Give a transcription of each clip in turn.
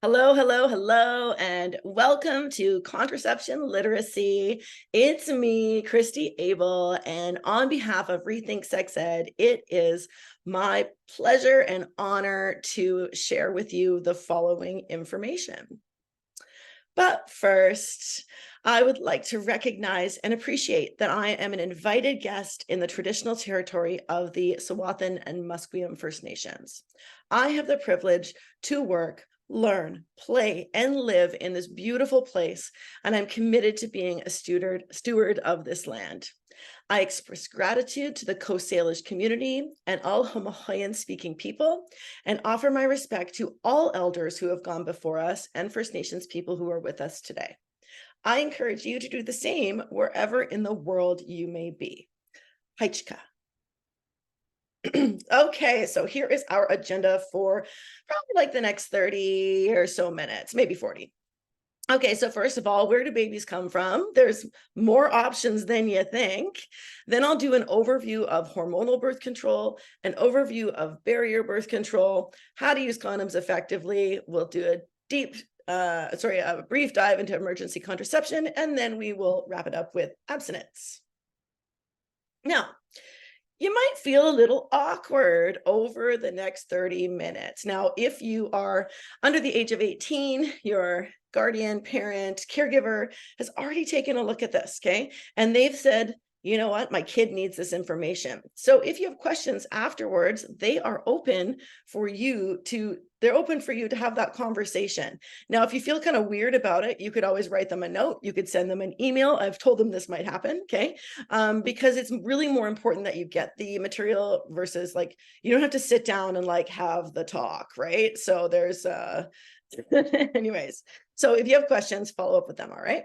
Hello, hello, hello, and welcome to Contraception Literacy. It's me, Christy Abel, and on behalf of Rethink Sex Ed, it is my pleasure and honor to share with you the following information. But first, I would like to recognize and appreciate that I am an invited guest in the traditional territory of the Tsawwassen and Musqueam First Nations. I have the privilege to work, learn, play, and live in this beautiful place, and I'm committed to being a steward of this land. I express gratitude to the Coast Salish community and all Homohoyan-speaking people, and offer my respect to all elders who have gone before us and First Nations people who are with us today. I encourage you to do the same wherever in the world you may be. Haichka. Okay, so here is our agenda for probably like the next 30 or so minutes, maybe 40. Okay, so first of all, where do babies come from? There's more options than you think. Then I'll do an overview of hormonal birth control, an overview of barrier birth control, how to use condoms effectively. We'll do a brief dive into emergency contraception, and then we will wrap it up with abstinence. Now, you might feel a little awkward over the next 30 minutes. Now, if you are under the age of 18, your guardian, parent, caregiver has already taken a look at this, okay? And they've said, you know what, my kid needs this information. So if you have questions afterwards, they are open for you to have that conversation. Now, if you feel kind of weird about it, you could always write them a note. You could send them an email. I've told them this might happen, okay? Because it's really more important that you get the material versus like, you don't have to sit down and like have the talk, right? So there's, anyways, so if you have questions, follow up with them, all right?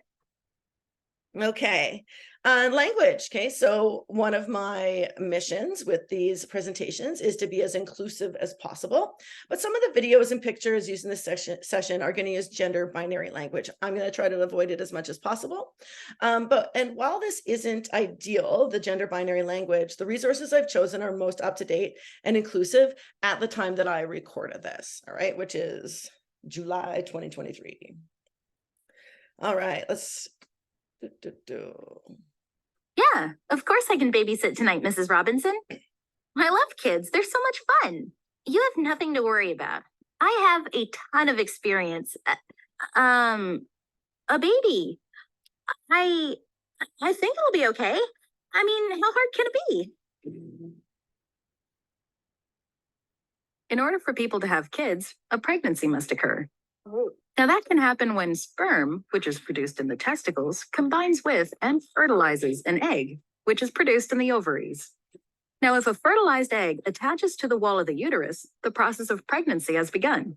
Okay, language. Okay, so one of my missions with these presentations is to be as inclusive as possible, but some of the videos and pictures used in this session are going to use gender binary language. I'm going to try to avoid it as much as possible. And while this isn't ideal, the gender binary language, the resources I've chosen are most up to date and inclusive at the time that I recorded this, all right, which is July 2023. All right, let's Yeah, of course I can babysit tonight, Mrs. Robinson. I love kids. They're so much fun. You have nothing to worry about. I have a ton of experience. A baby. I think it'll be okay. I mean, how hard can it be? In order for people to have kids, a pregnancy must occur. Now, that can happen when sperm, which is produced in the testicles, combines with and fertilizes an egg, which is produced in the ovaries. Now, if a fertilized egg attaches to the wall of the uterus, the process of pregnancy has begun.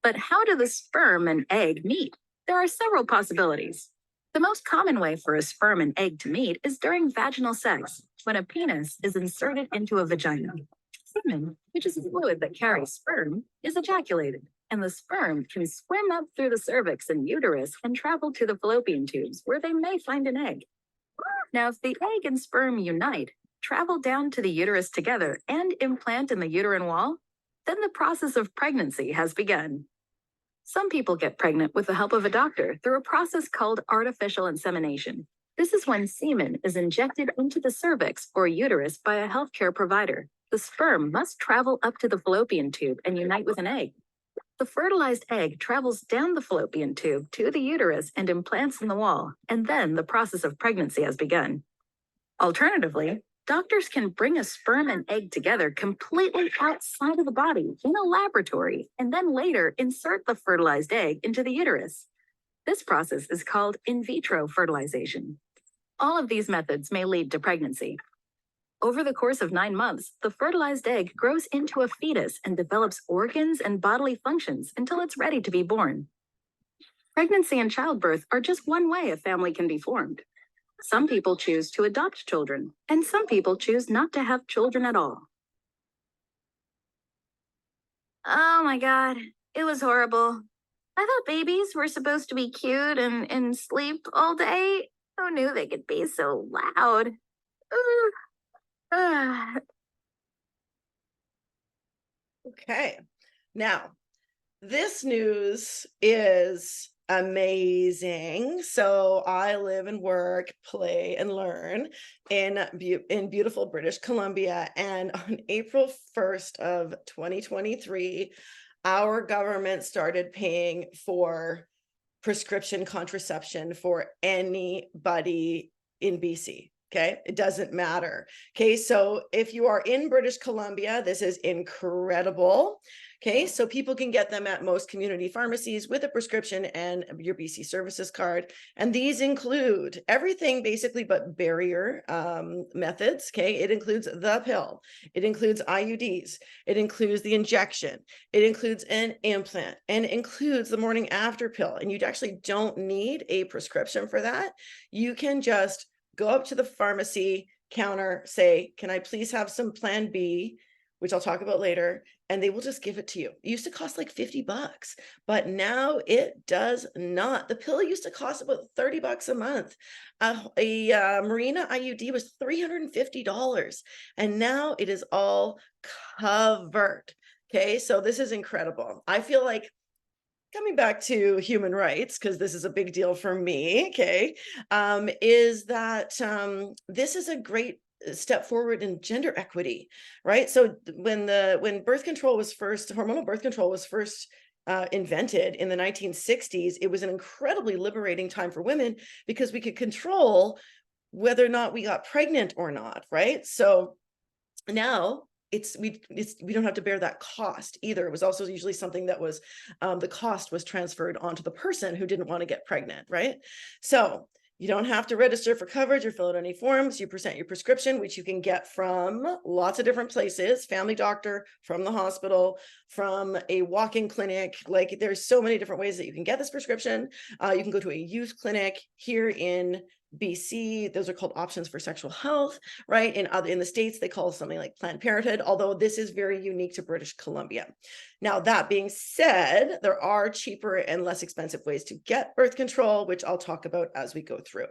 But how do the sperm and egg meet? There are several possibilities. The most common way for a sperm and egg to meet is during vaginal sex, when a penis is inserted into a vagina. Semen, which is a fluid that carries sperm, is ejaculated, and the sperm can swim up through the cervix and uterus and travel to the fallopian tubes, where they may find an egg. Now, if the egg and sperm unite, travel down to the uterus together, and implant in the uterine wall, then the process of pregnancy has begun. Some people get pregnant with the help of a doctor through a process called artificial insemination. This is when semen is injected into the cervix or uterus by a healthcare provider. The sperm must travel up to the fallopian tube and unite with an egg. The fertilized egg travels down the fallopian tube to the uterus and implants in the wall, and then the process of pregnancy has begun. Alternatively, doctors can bring a sperm and egg together completely outside of the body in a laboratory, and then later insert the fertilized egg into the uterus. This process is called in vitro fertilization. All of these methods may lead to pregnancy. Over the course of 9 months, the fertilized egg grows into a fetus and develops organs and bodily functions until it's ready to be born. Pregnancy and childbirth are just one way a family can be formed. Some people choose to adopt children, and some people choose not to have children at all. Oh my God, it was horrible. I thought babies were supposed to be cute and sleep all day. Who knew they could be so loud? Okay, now This news is amazing. So I live and work, play and learn in beautiful British Columbia. And on April 1st of 2023, our government started paying for prescription contraception for anybody in BC. Okay, it doesn't matter. Okay, so if you are in British Columbia, this is incredible. Okay, so people can get them at most community pharmacies with a prescription and your BC services card. And these include everything basically but barrier methods. Okay, it includes the pill, it includes IUDs, it includes the injection, it includes an implant, and it includes the morning after pill. And you actually don't need a prescription for that. You can just go up to the pharmacy counter, say, can I please have some Plan B, which I'll talk about later, and they will just give it to you. It used to cost like $50, but now it does not. The pill used to cost about $30 a month. A Marina IUD was $350, and now it is all covered. Okay, so this is incredible. I feel like, coming back to human rights, because this is a big deal for me, okay, is that this is a great step forward in gender equity, right? So when birth control was first, hormonal birth control was first invented in the 1960s, it was an incredibly liberating time for women because we could control whether or not we got pregnant or not, right? So now we don't have to bear that cost either. It was also usually something that was the cost was transferred onto the person who didn't want to get pregnant, right? So you don't have to register for coverage or fill out any forms. You present your prescription, which you can get from lots of different places: family doctor, from the hospital, from a walk-in clinic. Like, there's so many different ways that you can get this prescription. You can go to a youth clinic here in BC. Those are called options for sexual health, right? In the States, they call something like Planned Parenthood, although this is very unique to British Columbia. Now, that being said, there are cheaper and less expensive ways to get birth control, which I'll talk about as we go through.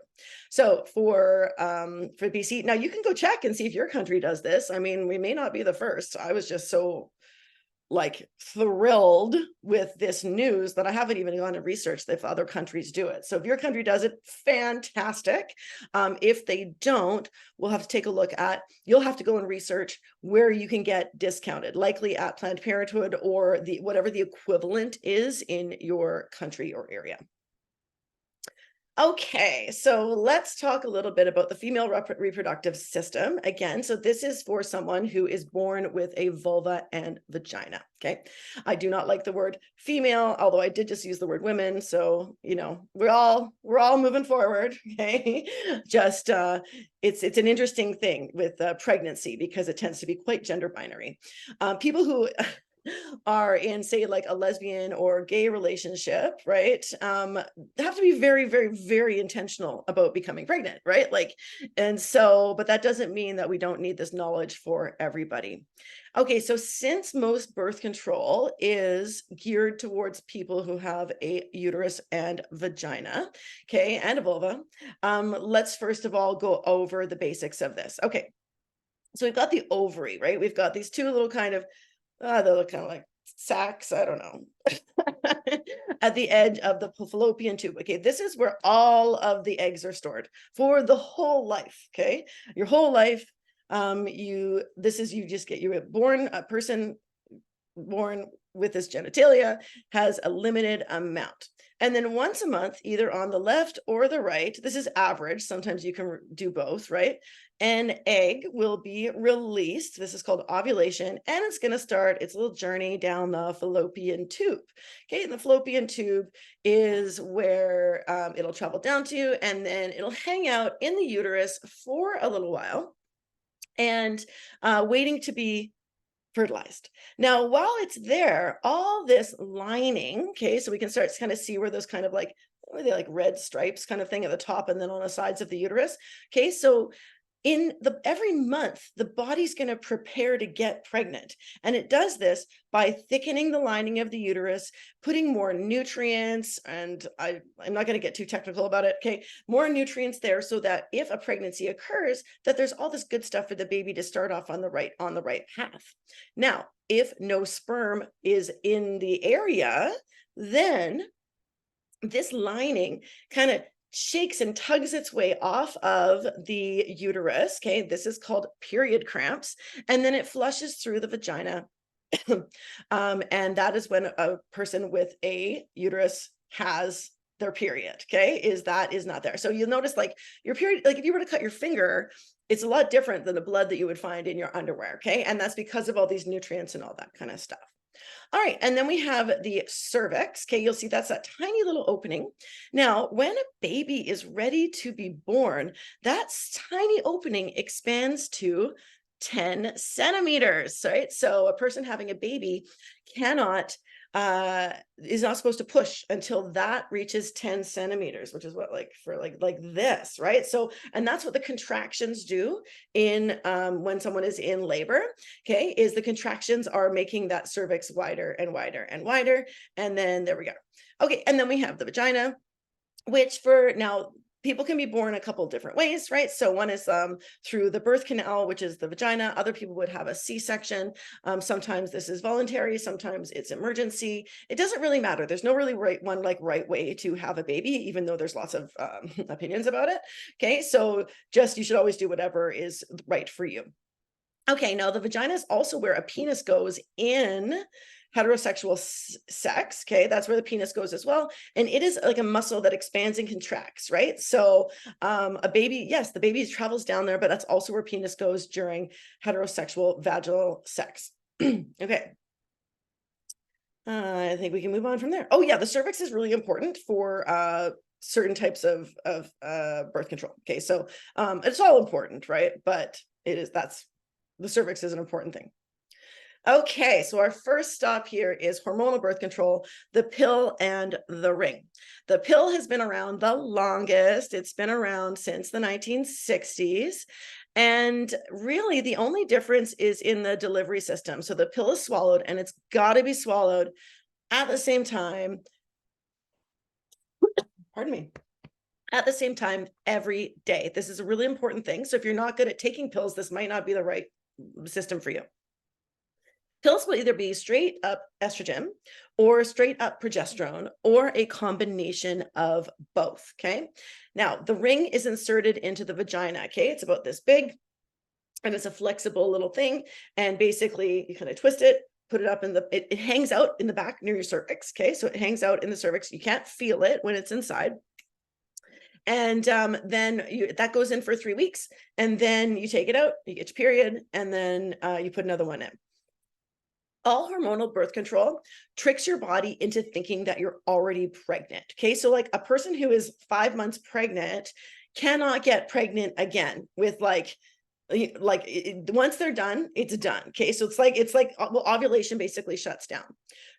So for BC, now you can go check and see if your country does this. I mean, we may not be the first. I was just so thrilled with this news that I haven't even gone to research if other countries do it. So if your country does it, fantastic. If they don't, we'll have to take a look at, you'll have to go and research where you can get discounted, likely at Planned Parenthood or whatever the equivalent is in your country or area. Okay, so let's talk a little bit about the female reproductive system again. So this is for someone who is born with a vulva and vagina. Okay, I do not like the word female, although I did just use the word women. So, you know, we're all moving forward. Okay, just it's an interesting thing with pregnancy because it tends to be quite gender binary. People who are in, say, like a lesbian or gay relationship, right, have to be very, very, very intentional about becoming pregnant, right? And so, but that doesn't mean that we don't need this knowledge for everybody. Okay, so since most birth control is geared towards people who have a uterus and vagina, okay, and a vulva, let's first of all go over the basics of this. Okay, so we've got the ovary, right? We've got these two little kind of they look kind of like sacks, I don't know, at the edge of the fallopian tube. Okay, this is where all of the eggs are stored for the whole life. Okay, your whole life. You a person born with this genitalia has a limited amount. And then once a month, either on the left or the right, this is average, sometimes you can do both, right? An egg will be released. This is called ovulation, and it's going to start its little journey down the fallopian tube. Okay, and the fallopian tube is where it'll travel down to, and then it'll hang out in the uterus for a little while and waiting to be fertilized. Now, while it's there, all this lining, okay, so we can start to kind of see where those kind of like, what are they, like red stripes kind of thing at the top and then on the sides of the uterus. Okay, so every month, the body's going to prepare to get pregnant. And it does this by thickening the lining of the uterus, putting more nutrients, and I'm not going to get too technical about it. Okay, more nutrients there so that if a pregnancy occurs, that there's all this good stuff for the baby to start off on the right path. Now, if no sperm is in the area, then this lining kind of shakes and tugs its way off of the uterus. Okay, this is called period cramps, and then it flushes through the vagina. And that is when a person with a uterus has their period. Okay, is not there. So you'll notice, like, your period, like if you were to cut your finger, it's a lot different than the blood that you would find in your underwear. Okay, and that's because of all these nutrients and all that kind of stuff. All right, and then we have the cervix. Okay, you'll see that's that tiny little opening. Now, when a baby is ready to be born, that tiny opening expands to 10 centimeters, right? So a person having a baby cannot is not supposed to push until that reaches 10 centimeters, which is what, like, for like this, right? So, and that's what the contractions do in when someone is in labor. Okay, is the contractions are making that cervix wider and wider and wider, and then there we go. Okay, and then we have the vagina, which for now, people can be born a couple different ways, right? So one is through the birth canal, which is the vagina. Other people would have a C-section. Sometimes this is voluntary, sometimes it's emergency. It doesn't really matter. There's no really right way to have a baby, even though there's lots of opinions about it. Okay, so just, you should always do whatever is right for you. Okay, now the vagina is also where a penis goes in heterosexual sex. Okay, that's where the penis goes as well, and it is like a muscle that expands and contracts, right? So a baby, yes, the baby travels down there, but that's also where penis goes during heterosexual vaginal sex. Okay, I think we can move on from there. Oh yeah, the cervix is really important for certain types of birth control. Okay, so it's all important, right? But the cervix is an important thing. Okay, so our first stop here is hormonal birth control, the pill and the ring. The pill has been around the longest. It's been around since the 1960s. And really, the only difference is in the delivery system. So the pill is swallowed, and it's got to be swallowed at the same time. Pardon me. At the same time every day. This is a really important thing. So if you're not good at taking pills, this might not be the right system for you. Pills will either be straight up estrogen or straight up progesterone or a combination of both. Okay. Now, the ring is inserted into the vagina. Okay. It's about this big, and it's a flexible little thing. And basically, you kind of twist it, put it up in it hangs out in the back near your cervix. Okay. So it hangs out in the cervix. You can't feel it when it's inside. And then that goes in for 3 weeks, and then you take it out, you get your period, and then you put another one in. All hormonal birth control tricks your body into thinking that you're already pregnant. Okay, so like a person who is 5 months pregnant cannot get pregnant again with once they're done, it's done. Okay, so it's like well, ovulation basically shuts down.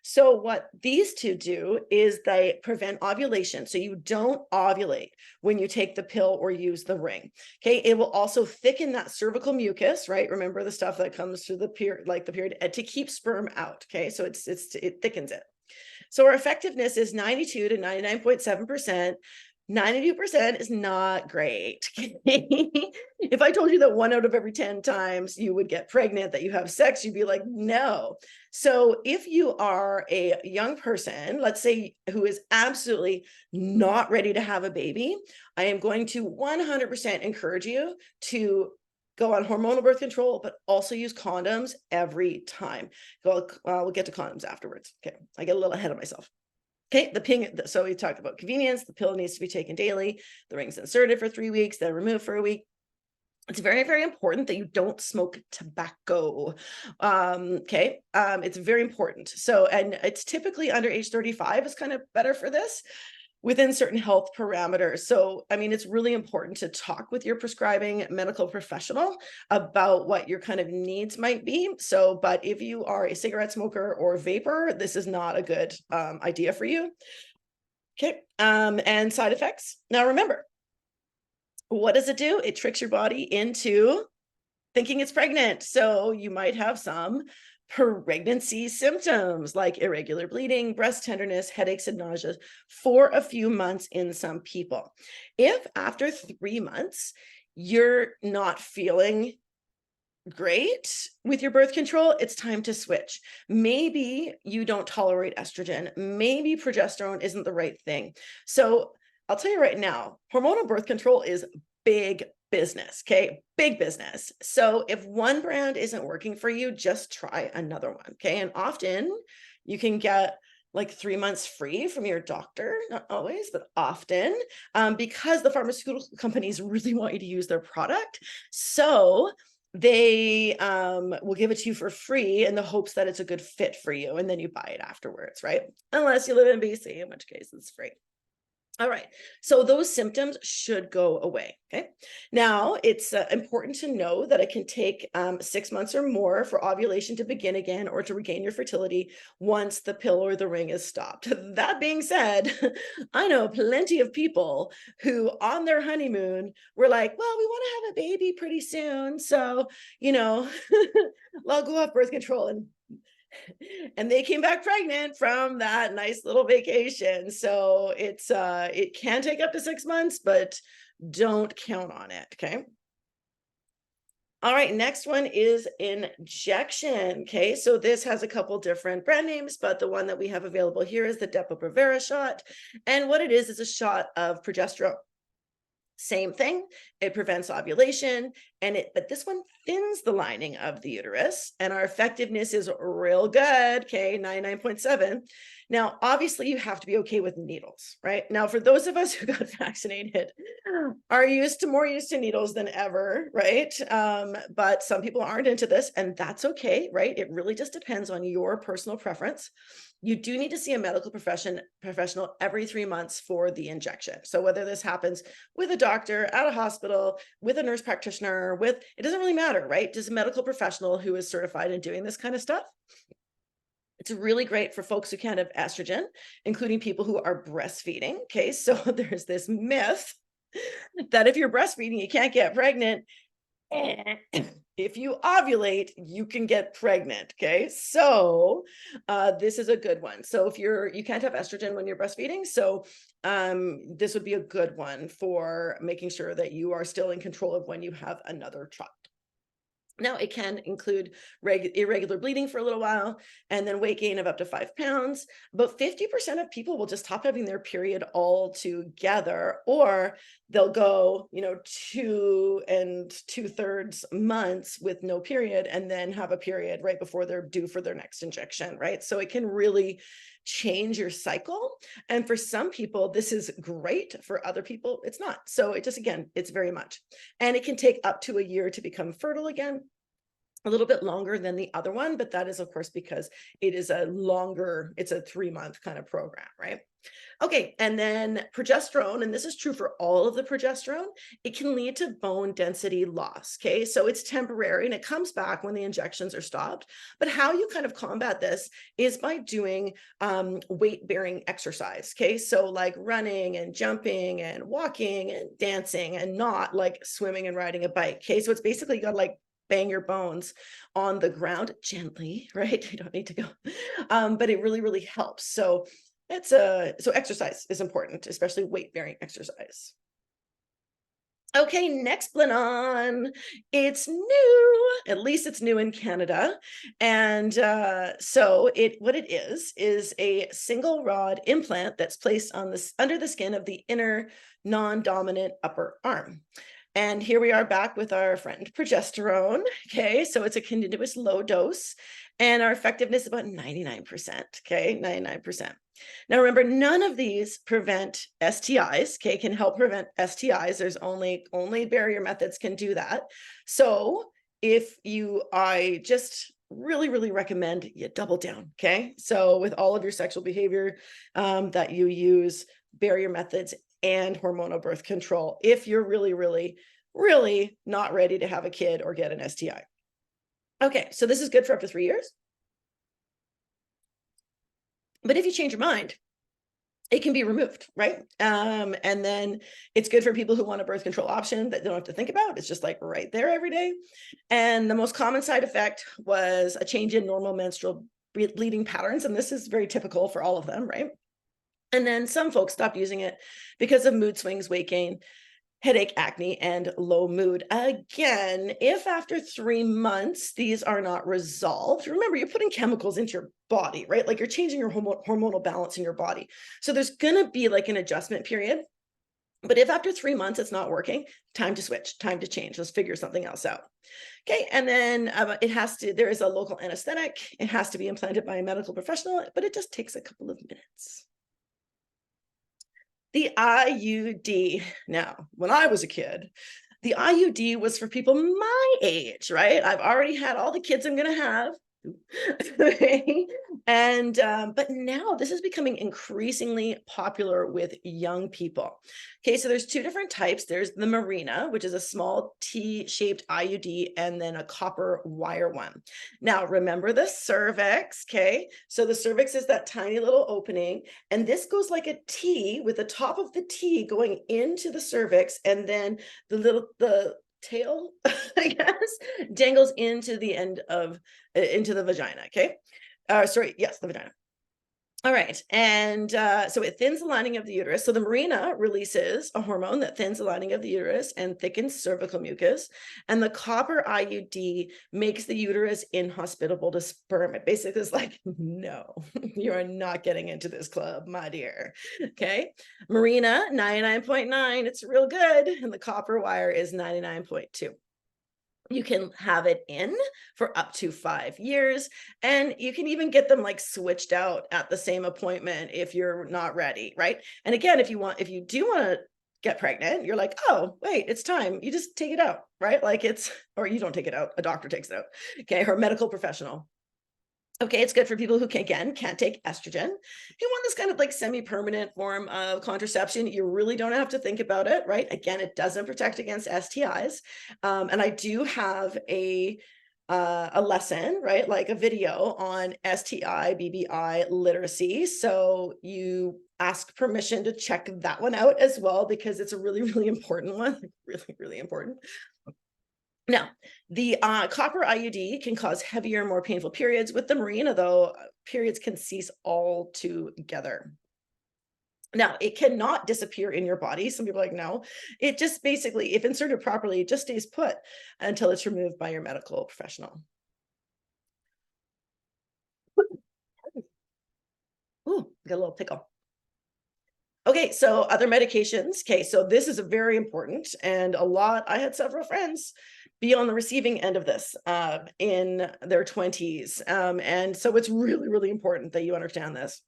So what these two do is they prevent ovulation, so you don't ovulate when you take the pill or use the ring. Okay, it will also thicken that cervical mucus, right? Remember the stuff that comes through the period, like the period, to keep sperm out. Okay, so it thickens it. So our effectiveness is 92 to 99.7%. 92% is not great. If I told you that 1 out of every 10 times you would get pregnant, that you have sex, you'd be like, no. So if you are a young person, let's say, who is absolutely not ready to have a baby, I am going to 100% encourage you to go on hormonal birth control, but also use condoms every time. We'll get to condoms afterwards. Okay, I get a little ahead of myself. Okay, so we talked about convenience. The pill needs to be taken daily. The ring's inserted for 3 weeks, then removed for a week. It's very, very important that you don't smoke tobacco. Okay, it's very important. So, and it's typically under age 35 is kind of better for this, within certain health parameters. So, I mean, it's really important to talk with your prescribing medical professional about what your kind of needs might be. So, but if you are a cigarette smoker or vapor, this is not a good idea for you. Okay, and side effects. Now, remember, what does it do? It tricks your body into thinking it's pregnant. So you might have some pregnancy symptoms like irregular bleeding, breast tenderness, headaches, and nausea for a few months in some people. If after 3 months you're not feeling great with your birth control, it's time to switch. Maybe you don't tolerate estrogen. Maybe progesterone isn't the right thing. So I'll tell you right now, hormonal birth control is big business, okay? Big business. So if one brand isn't working for you, just try another one, okay? And often you can get like 3 months free from your doctor, not always, but often, because the pharmaceutical companies really want you to use their product. So they will give it to you for free in the hopes that it's a good fit for you, and then you buy it afterwards, right? Unless you live in BC, in which case it's free. All right, so those symptoms should go away, okay? Now, it's important to know that it can take 6 months or more for ovulation to begin again or to regain your fertility once the pill or the ring is stopped. That being said, I know plenty of people who on their honeymoon were like, well, we want to have a baby pretty soon, so, I'll go off birth control, and they came back pregnant from that nice little vacation. So it can take up to 6 months, but don't count on it, okay? All right, next one is injection, okay? So this has a couple different brand names, but the one that we have available here is the Depo-Provera shot. And what it is a shot of progesterone. Same thing, it prevents ovulation, but this one thins the lining of the uterus, and our effectiveness is real good, okay, 99.7. Now, obviously, you have to be okay with needles, right? Now, for those of us who got vaccinated, are more used to needles than ever, right? But some people aren't into this, and that's okay, right? It really just depends on your personal preference. You do need to see a medical professional every 3 months for the injection. So whether this happens with a doctor, at a hospital, with a nurse practitioner, it doesn't really matter, right? Just a medical professional who is certified in doing this kind of stuff. It's really great for folks who can't have estrogen, including people who are breastfeeding. Okay, so there's this myth that if you're breastfeeding, you can't get pregnant. If you ovulate, you can get pregnant. Okay, so this is a good one. So if you can't have estrogen when you're breastfeeding, so this would be a good one for making sure that you are still in control of when you have another child. Now, it can include irregular bleeding for a little while and then weight gain of up to 5 pounds. But 50% of people will just stop having their period altogether, or they'll go, 2 2/3 months with no period and then have a period right before they're due for their next injection, right? So it can really change your cycle. And for some people, this is great. For other people, it's not. So it just, again, it's very much. And it can take up to a year to become fertile again, a little bit longer than the other one, but that is, of course, because it's a 3-month kind of program, right? Okay, and then progesterone, and this is true for all of the progesterone, it can lead to bone density loss, okay? So it's temporary and it comes back when the injections are stopped. But how you kind of combat this is by doing weight-bearing exercise, okay? So like running and jumping and walking and dancing, and not like swimming and riding a bike, okay? So it's basically you got like bang your bones on the ground gently, right? You don't need to go, but it really, really helps. So so exercise is important, especially weight-bearing exercise. Okay, next on. It's new, at least it's new in Canada. And so what it is a single rod implant that's placed under the skin of the inner non-dominant upper arm. And here we are back with our friend progesterone. Okay, so it's a continuous low dose, and our effectiveness is about 99%. Okay, 99%. Now remember, none of these prevent STIs. Okay, can help prevent STIs. There's only barrier methods can do that. So I just really, really recommend you double down. Okay, so with all of your sexual behavior, that you use barrier methods and hormonal birth control if you're really, really, really not ready to have a kid or get an STI. Okay, so this is good for up to 3 years. But if you change your mind, it can be removed, right? And then it's good for people who want a birth control option that they don't have to think about. It's just like right there every day. And the most common side effect was a change in normal menstrual bleeding patterns. And this is very typical for all of them, right? And then some folks stopped using it because of mood swings, weight gain, headache, acne, and low mood. Again, if after 3 months these are not resolved, remember you're putting chemicals into your body, right? Like you're changing your hormonal balance in your body. So there's going to be like an adjustment period. But if after 3 months it's not working, time to switch, time to change. Let's figure something else out. Okay, and then there is a local anesthetic. It has to be implanted by a medical professional, but it just takes a couple of minutes. The IUD. Now, when I was a kid, the IUD was for people my age, right? I've already had all the kids I'm going to have. And but now this is becoming increasingly popular with young people. Okay, so there's two different types. There's the Mirena, which is a small T-shaped IUD, and then a copper wire one. Now remember the cervix. Okay, so the cervix is that tiny little opening, and this goes like a T with the top of the T going into the cervix, and then the tail, I guess, dangles into the end of into the vagina. Okay, sorry, yes, the vagina. All right, and so it thins the lining of the uterus. So the Mirena releases a hormone that thins the lining of the uterus and thickens cervical mucus, and the copper IUD makes the uterus inhospitable to sperm. It basically is like, no, you are not getting into this club, my dear. Okay, Mirena 99.9, it's real good, and the copper wire is 99.2. You can have it in for up to 5 years, and you can even get them like switched out at the same appointment if you're not ready, right? And again, if you do want to get pregnant, you're like, oh, wait, it's time. You just take it out, right? Like or you don't take it out, a doctor takes it out, okay, or a medical professional. Okay, it's good for people who can't take estrogen. If you want this kind of like semi-permanent form of contraception, you really don't have to think about it, right? Again, it doesn't protect against STIs. And I do have a lesson, right? Like a video on STI, BBI literacy. So you ask permission to check that one out as well, because it's a really, really important one, really, really important. Now, the copper IUD can cause heavier, more painful periods. With the Mirena, though, periods can cease altogether. Now, it cannot disappear in your body. Some people are like, no. It just basically, if inserted properly, it just stays put until it's removed by your medical professional. Ooh, got a little pickle. Okay, so other medications. Okay, so this is a very important, and I had several friends be on the receiving end of this in their 20s. And so it's really, really important that you understand this.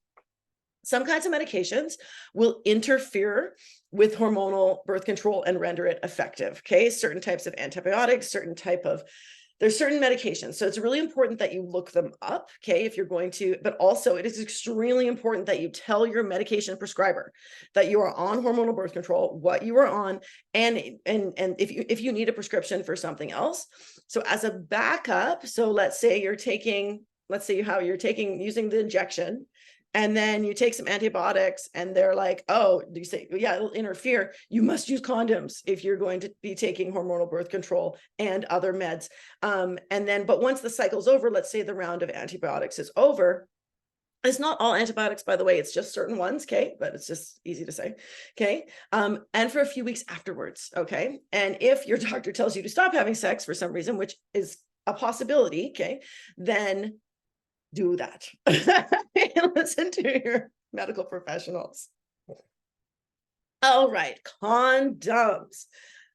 Some kinds of medications will interfere with hormonal birth control and render it effective. Okay, certain types of antibiotics, there's certain medications. So it's really important that you look them up, okay, if you're going to, but also it is extremely important that you tell your medication prescriber that you are on hormonal birth control, what you are on, and if you need a prescription for something else. So as a backup, so let's say you're using the injection, and then you take some antibiotics and they're like, oh, do you say, yeah, it'll interfere. You must use condoms if you're going to be taking hormonal birth control and other meds. But once the cycle's over, let's say the round of antibiotics is over. It's not all antibiotics, by the way, it's just certain ones, okay? But it's just easy to say, okay? And for a few weeks afterwards, okay? And if your doctor tells you to stop having sex for some reason, which is a possibility, okay, then do that. Listen to your medical professionals. All right, condoms.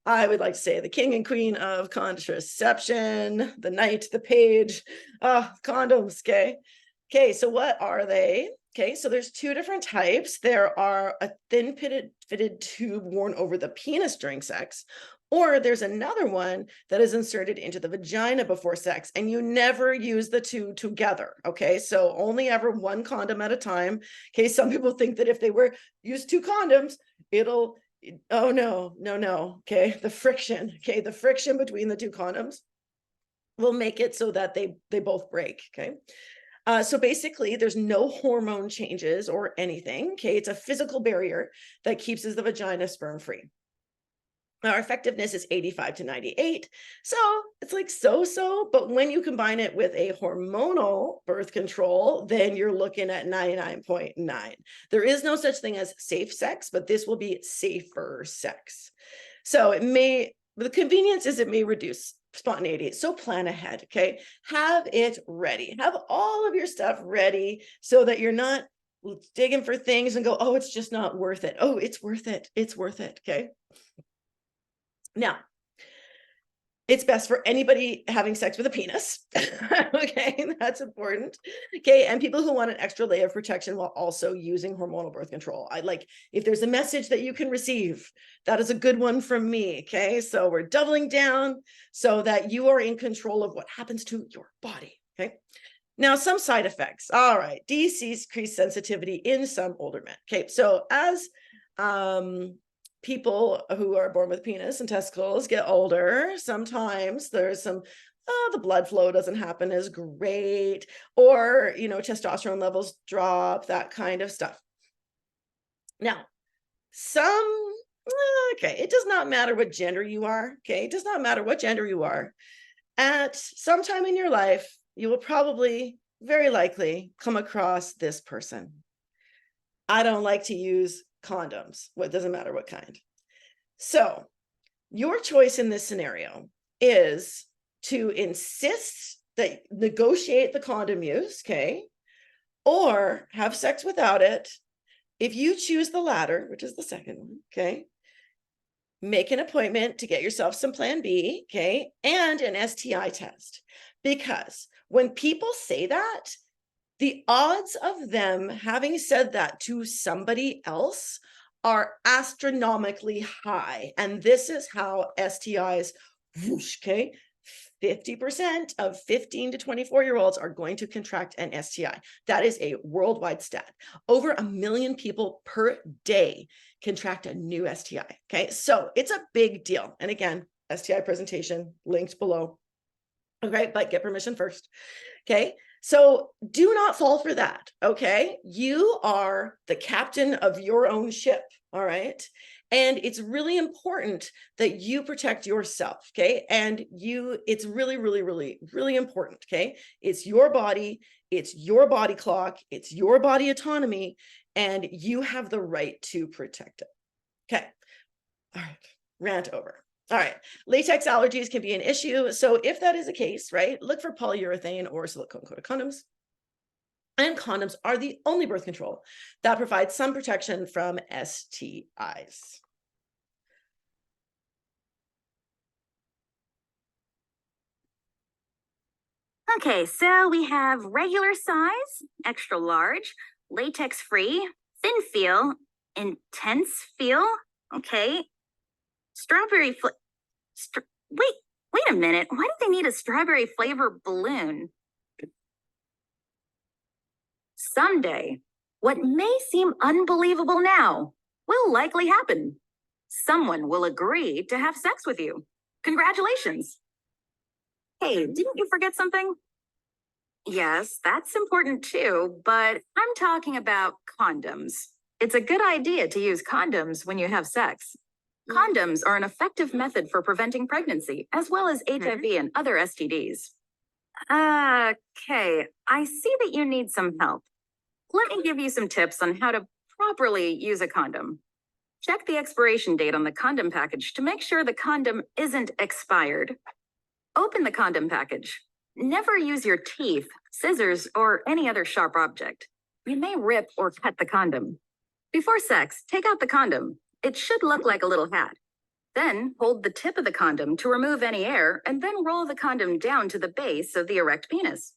I would like to say the king and queen of contraception, the knight, the page, condoms, okay? Okay, so what are they? Okay, so there's two different types. There are a thin fitted tube worn over the penis during sex, or there's another one that is inserted into the vagina before sex, and you never use the two together, okay? So only ever one condom at a time. Okay, some people think that if they use two condoms, oh no, okay? The friction between the two condoms will make it so that they both break, okay? So basically, there's no hormone changes or anything, okay? It's a physical barrier that keeps the vagina sperm-free. Our effectiveness is 85 to 98. So it's like so, but when you combine it with a hormonal birth control, then you're looking at 99.9. There is no such thing as safe sex, but this will be safer sex. So the convenience is it may reduce spontaneity. So plan ahead, okay? Have it ready. Have all of your stuff ready so that you're not digging for things and go, oh, it's just not worth it. Oh, it's worth it. It's worth it, okay? Now, it's best for anybody having sex with a penis. Okay, that's important. Okay, and people who want an extra layer of protection while also using hormonal birth control. I like, if there's a message that you can receive, that is a good one from me. Okay, so we're doubling down so that you are in control of what happens to your body. Okay, now some side effects. All right, decreased sensitivity in some older men. Okay, so as people who are born with penis and testicles get older, sometimes there's some, the blood flow doesn't happen as great, or, testosterone levels drop, that kind of stuff. Now, it does not matter what gender you are. Okay, it does not matter what gender you are. At some time in your life, you will probably, very likely, come across this person. I don't like to use condoms. It doesn't matter what kind. So your choice in this scenario is to insist that negotiate the condom use, okay, or have sex without it. If you choose the latter, which is the second one, okay, make an appointment to get yourself some plan B, okay, and an STI test. Because when people say that, the odds of them having said that to somebody else are astronomically high. And this is how STIs, whoosh, okay, 50% of 15 to 24-year-olds are going to contract an STI. That is a worldwide stat. Over 1 million people per day contract a new STI. Okay, so it's a big deal. And again, STI presentation linked below. Okay, but get permission first. Okay, so do not fall for that. Okay, you are the captain of your own ship. All right. And it's really important that you protect yourself. Okay. And it's really, really, really, really important. Okay. It's your body. It's your body clock. It's your body autonomy. And you have the right to protect it. Okay. All right. Rant over. All right. Latex allergies can be an issue. So if that is the case, right, look for polyurethane or silicone-coated condoms. And condoms are the only birth control that provides some protection from STIs. Okay, so we have regular size, extra large, latex free, thin feel, intense feel. Okay. Strawberry wait a minute. Why do they need a strawberry flavor balloon? Someday, what may seem unbelievable now will likely happen. Someone will agree to have sex with you. Congratulations. Hey, didn't you forget something? Yes, that's important too, but I'm talking about condoms. It's a good idea to use condoms when you have sex. Condoms are an effective method for preventing pregnancy, as well as HIV and other STDs. Okay, I see that you need some help. Let me give you some tips on how to properly use a condom. Check the expiration date on the condom package to make sure the condom isn't expired. Open the condom package. Never use your teeth, scissors, or any other sharp object. You may rip or cut the condom. Before sex, take out the condom. It should look like a little hat. Then hold the tip of the condom to remove any air and then roll the condom down to the base of the erect penis.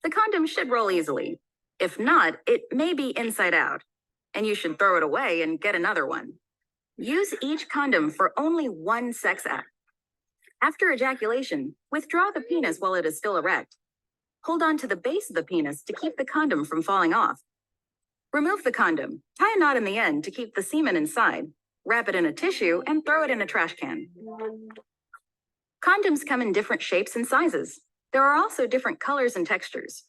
The condom should roll easily. If not, it may be inside out, and you should throw it away and get another one. Use each condom for only one sex act. After ejaculation, withdraw the penis while it is still erect. Hold on to the base of the penis to keep the condom from falling off. Remove the condom, tie a knot in the end to keep the semen inside, wrap it in a tissue, and throw it in a trash can. Condoms come in different shapes and sizes. There are also different colors and textures.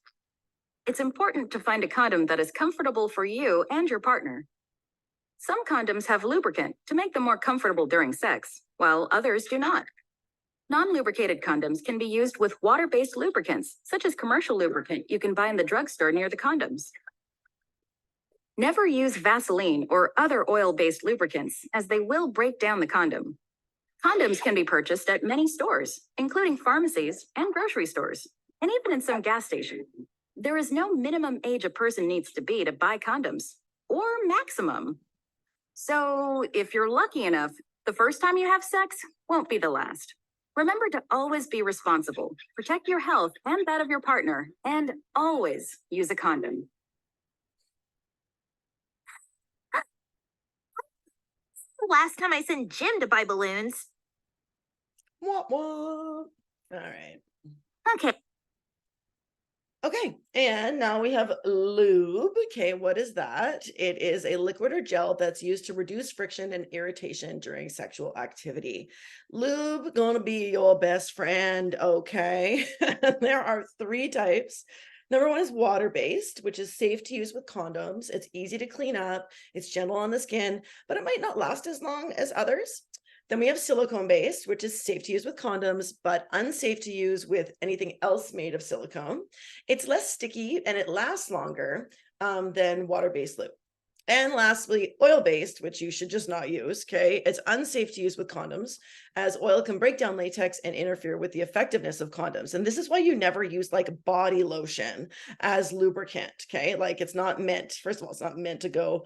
It's important to find a condom that is comfortable for you and your partner. Some condoms have lubricant to make them more comfortable during sex, while others do not. Non-lubricated condoms can be used with water-based lubricants, such as commercial lubricant you can buy in the drugstore near the condoms. Never use Vaseline or other oil-based lubricants, as they will break down the condom. Condoms can be purchased at many stores, including pharmacies and grocery stores, and even in some gas stations. There is no minimum age a person needs to be to buy condoms, or maximum. So if you're lucky enough, the first time you have sex won't be the last. Remember to always be responsible, protect your health and that of your partner, and always use a condom. Last time I sent Jim to buy balloons. Wah, wah. All right. Okay. Okay, and now we have lube. Okay, what is that? It is a liquid or gel that's used to reduce friction and irritation during sexual activity. Lube gonna be your best friend, okay? There are 3 types. Number 1 is water-based, which is safe to use with condoms. It's easy to clean up, it's gentle on the skin, but it might not last as long as others. Then we have silicone-based, which is safe to use with condoms, but unsafe to use with anything else made of silicone. It's less sticky and it lasts longer than water-based lube. And lastly, oil-based, which you should just not use, okay? It's unsafe to use with condoms, as oil can break down latex and interfere with the effectiveness of condoms. And this is why you never use like body lotion as lubricant, okay? Like it's not meant, first of all, it's not meant to go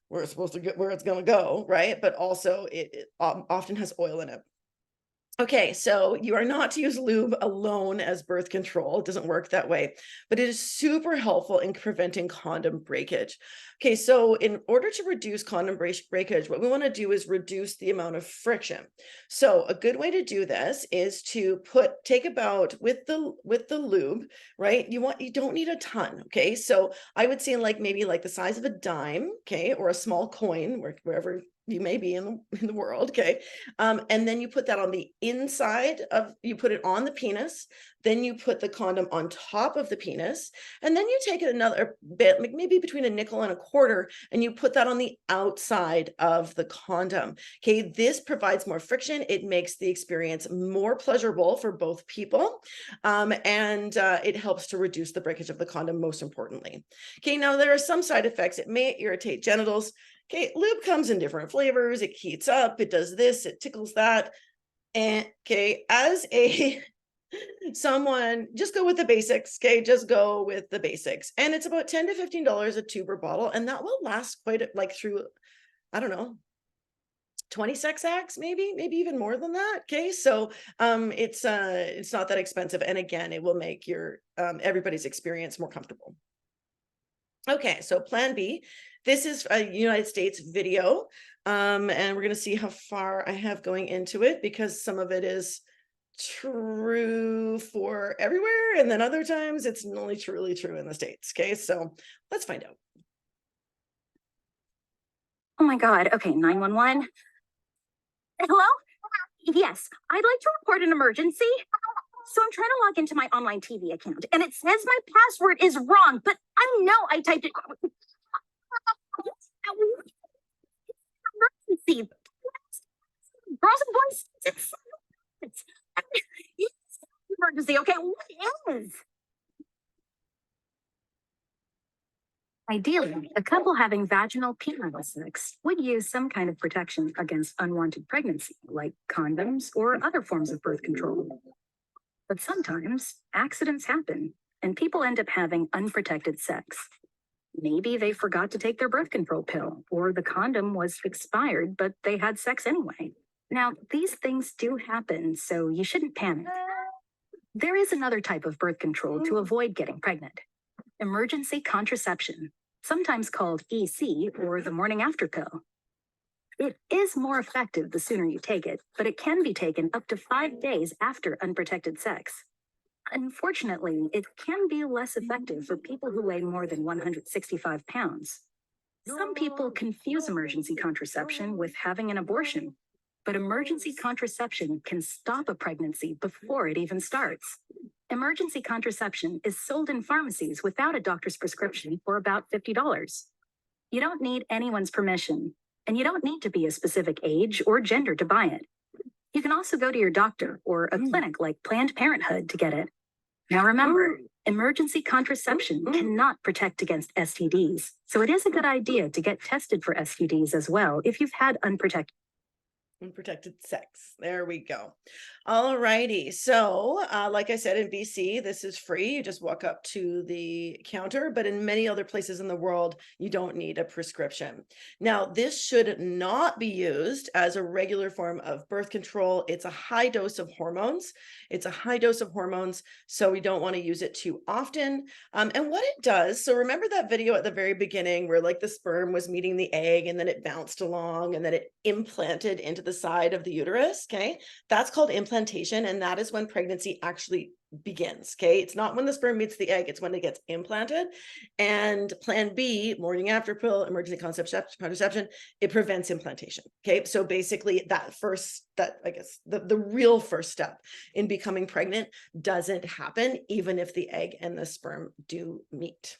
where it's supposed to go, where it's going to go, right? But also it often has oil in it. Okay, so you are not to use lube alone as birth control. It doesn't work that way, but it is super helpful in preventing condom breakage. Okay, so in order to reduce condom breakage, what we want to do is reduce the amount of friction. So a good way to do this is to take about with the lube, right? You don't need a ton, okay? So I would say like maybe like the size of a dime, okay, or a small coin, wherever you may be in the world, okay? And then you put that on the inside of, you put it on the penis, then you put the condom on top of the penis, and then you take it another bit, like maybe between a nickel and a quarter, and you put that on the outside of the condom, okay? This provides more friction. It makes the experience more pleasurable for both people, and it helps to reduce the breakage of the condom, most importantly. Okay, now there are some side effects. It may irritate genitals. Okay, lube comes in different flavors. It heats up, it does this, it tickles that. And okay, as a someone, just go with the basics. Okay, just go with the basics. And it's about $10 to $15 a tube or bottle, and that will last quite like through, I don't know, 20 sex acts, maybe even more than that. Okay, so it's not that expensive, and again, it will make your everybody's experience more comfortable. Okay, so plan B. This is a United States video, and we're going to see how far I have going into it, because some of it is true for everywhere, and then other times it's only truly true in the States. Okay, so let's find out. Oh my God. Okay, 911. Hello? Yes, I'd like to report an emergency. So I'm trying to log into my online TV account, and it says my password is wrong, but I know I typed it. Emergency. Girls and boys, it's emergency. Okay, what is? Ideally, a couple having vaginal penile sex would use some kind of protection against unwanted pregnancy, like condoms or other forms of birth control. But sometimes accidents happen and people end up having unprotected sex. Maybe they forgot to take their birth control pill, or the condom was expired, but they had sex anyway. Now, these things do happen, so you shouldn't panic. There is another type of birth control to avoid getting pregnant: emergency contraception, sometimes called EC or the morning after pill. It is more effective the sooner you take it, but it can be taken up to 5 days after unprotected sex. Unfortunately, it can be less effective for people who weigh more than 165 pounds. Some people confuse emergency contraception with having an abortion, but emergency contraception can stop a pregnancy before it even starts. Emergency contraception is sold in pharmacies without a doctor's prescription for about $50. You don't need anyone's permission, and you don't need to be a specific age or gender to buy it. You can also go to your doctor or a clinic like Planned Parenthood to get it. Now remember, emergency contraception cannot protect against STDs, so it is a good idea to get tested for STDs as well if you've had unprotected. Unprotected sex. There we go. All righty. So, like I said, in BC, this is free. You just walk up to the counter, but in many other places in the world, you don't need a prescription. Now, this should not be used as a regular form of birth control. It's a high dose of hormones. So we don't want to use it too often. And what it does, so remember that video at the very beginning where like the sperm was meeting the egg and then it bounced along and then it implanted into the side of the uterus, okay? That's called implantation, and that is when pregnancy actually begins, okay? It's not when the sperm meets the egg, it's when it gets implanted. And plan B, morning after pill, emergency contraception, it prevents implantation, okay? So basically the real first step in becoming pregnant doesn't happen even if the egg and the sperm do meet.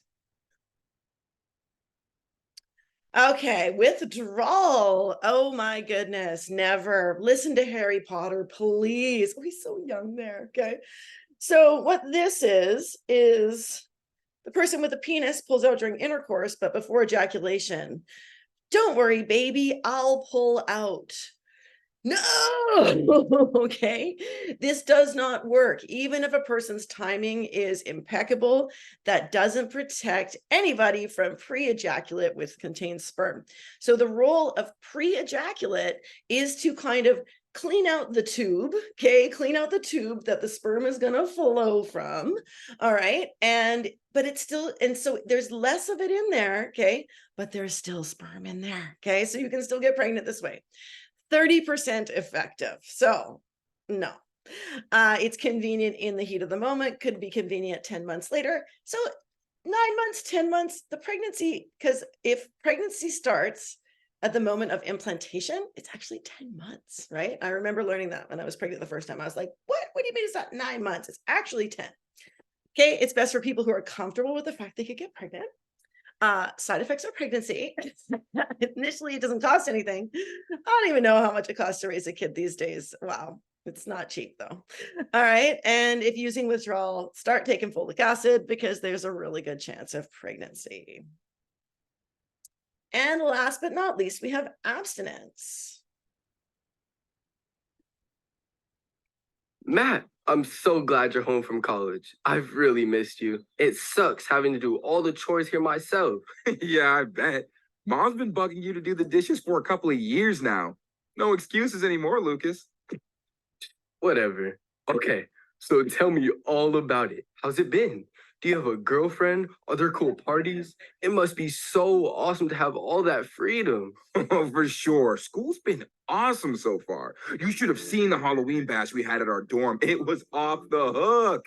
Okay, withdrawal. Oh my goodness, never. Listen to Harry Potter, please. Oh, he's so young there, okay? So what this is the person with the penis pulls out during intercourse, but before ejaculation. Don't worry, baby, I'll pull out. No, okay. This does not work. Even if a person's timing is impeccable, that doesn't protect anybody from pre-ejaculate with contained sperm. So the role of pre-ejaculate is to kind of clean out the tube, okay? Clean out the tube that the sperm is going to flow from, all right? But it's still, and so there's less of it in there, okay? But there's still sperm in there, okay? So you can still get pregnant this way. 30% effective. So no, it's convenient in the heat of the moment, could be convenient 10 months later. So 9 months, 10 months, the pregnancy, because if pregnancy starts at the moment of implantation, it's actually 10 months, right? I remember learning that when I was pregnant the first time. I was like, what do you mean it's not 9 months? It's actually 10. Okay, it's best for people who are comfortable with the fact they could get pregnant. Side effects of pregnancy. Initially, it doesn't cost anything. I don't even know how much it costs to raise a kid these days. Wow, it's not cheap though. All right, and if using withdrawal, start taking folic acid because there's a really good chance of pregnancy. And last but not least, we have abstinence. Matt, I'm so glad you're home from college. I've really missed you. It sucks having to do all the chores here myself. Yeah, I bet. Mom's been bugging you to do the dishes for a couple of years now. No excuses anymore, Lucas. Whatever. Okay, so tell me all about it. How's it been? Do you have a girlfriend? Are there cool parties? It must be so awesome to have all that freedom. For sure. School's been awesome so far. You should have seen the Halloween bash we had at our dorm. It was off the hook.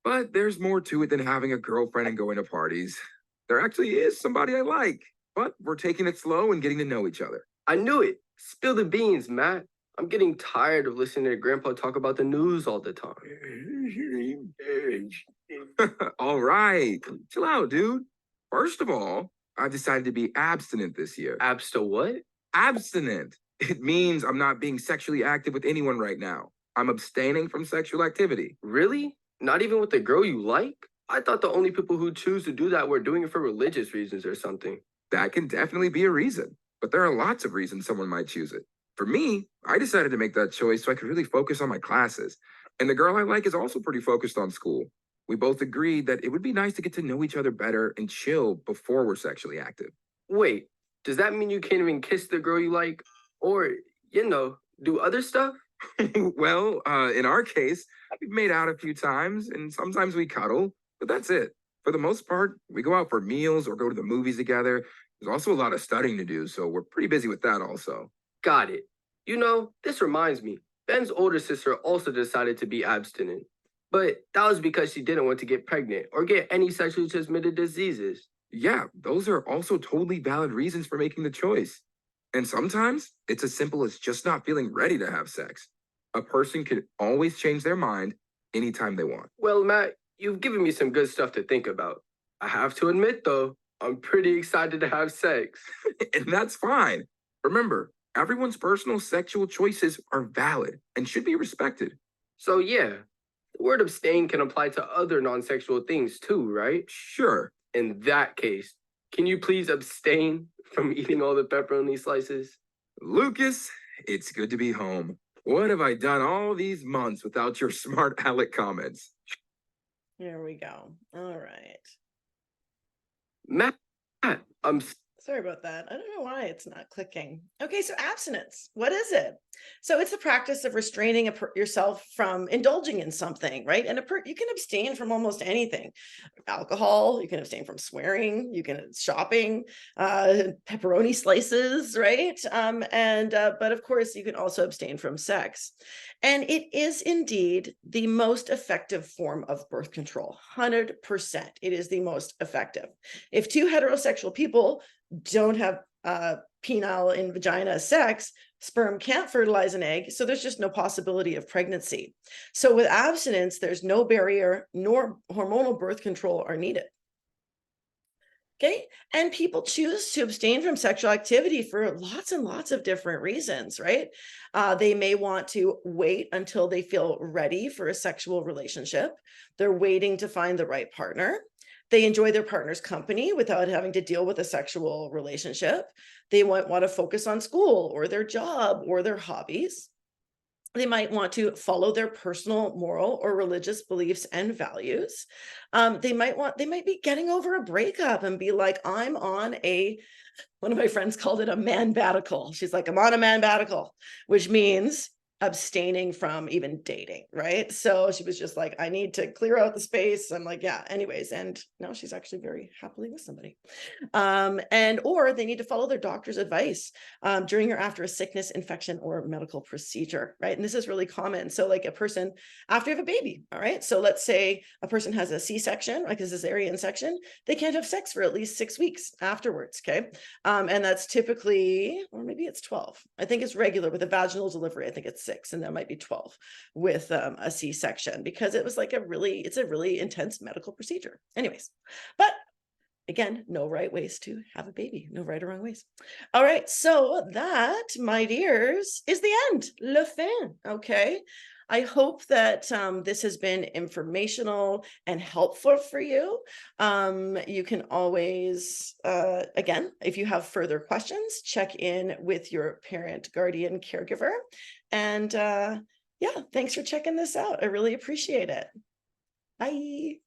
But there's more to it than having a girlfriend and going to parties. There actually is somebody I like, but we're taking it slow and getting to know each other. I knew it. Spill the beans, Matt. I'm getting tired of listening to Grandpa talk about the news all the time. All right. Chill out, dude. First of all, I decided to be abstinent this year. Absta what? Abstinent. It means I'm not being sexually active with anyone right now. I'm abstaining from sexual activity. Really? Not even with the girl you like? I thought the only people who choose to do that were doing it for religious reasons or something. That can definitely be a reason, but there are lots of reasons someone might choose it. For me, I decided to make that choice so I could really focus on my classes. And the girl I like is also pretty focused on school. We both agreed that it would be nice to get to know each other better and chill before we're sexually active. Wait, does that mean you can't even kiss the girl you like? Or, do other stuff? Well, in our case, we've made out a few times and sometimes we cuddle, but that's it. For the most part, we go out for meals or go to the movies together. There's also a lot of studying to do, so we're pretty busy with that also. Got it. This reminds me. Ben's older sister also decided to be abstinent. But that was because she didn't want to get pregnant or get any sexually transmitted diseases. Yeah, those are also totally valid reasons for making the choice. And sometimes it's as simple as just not feeling ready to have sex. A person can always change their mind anytime they want. Well, Matt, you've given me some good stuff to think about. I have to admit, though, I'm pretty excited to have sex. And that's fine. Remember, everyone's personal sexual choices are valid and should be respected. So, yeah, the word abstain can apply to other non-sexual things too, right? Sure. In that case, can you please abstain from eating all the pepperoni slices? Lucas, It's good to be home. What have I done all these months without your smart aleck comments? There we go. All right. Matt, I'm Sorry about that. I don't know why it's not clicking. Okay, so abstinence, what is it? So it's the practice of restraining yourself from indulging in something, right? And you can abstain from almost anything. Alcohol, you can abstain from swearing, you can shopping, pepperoni slices, right? But of course, you can also abstain from sex. And it is indeed the most effective form of birth control, 100%. It is the most effective. If two heterosexual people don't have penile in vagina sex, sperm can't fertilize an egg, so there's just no possibility of pregnancy. So with abstinence, there's no barrier nor hormonal birth control are needed. Okay, and people choose to abstain from sexual activity for lots and lots of different reasons, right? They may want to wait until they feel ready for a sexual relationship. They're waiting to find the right partner. They enjoy their partner's company without having to deal with a sexual relationship. They might want to focus on school or their job or their hobbies. They might want to follow their personal moral or religious beliefs and values. They might be getting over a breakup and be like, I'm on one of my friends called it a man-batical. She's like, I'm on a man-batical, which means abstaining from even dating, right? So she was just like, I need to clear out the space. I'm like, yeah, anyways. And now she's actually very happily with somebody. Or they need to follow their doctor's advice during or after a sickness, infection, or medical procedure, right? And this is really common. So like a person after you have a baby, all right? So let's say a person has a C-section, like a cesarean section, they can't have sex for at least 6 weeks afterwards, okay? And that's typically, or maybe it's 12. I think it's regular with a vaginal delivery. I think it's 6, and that might be 12 with a C-section, because it was like it's a really intense medical procedure. Anyways, but again, no right ways to have a baby, no right or wrong ways. All right, so that, my dears, is the end, le fin, okay? I hope that this has been informational and helpful for you. You can always, again, if you have further questions, check in with your parent, guardian, caregiver. And yeah, thanks for checking this out. I really appreciate it. Bye.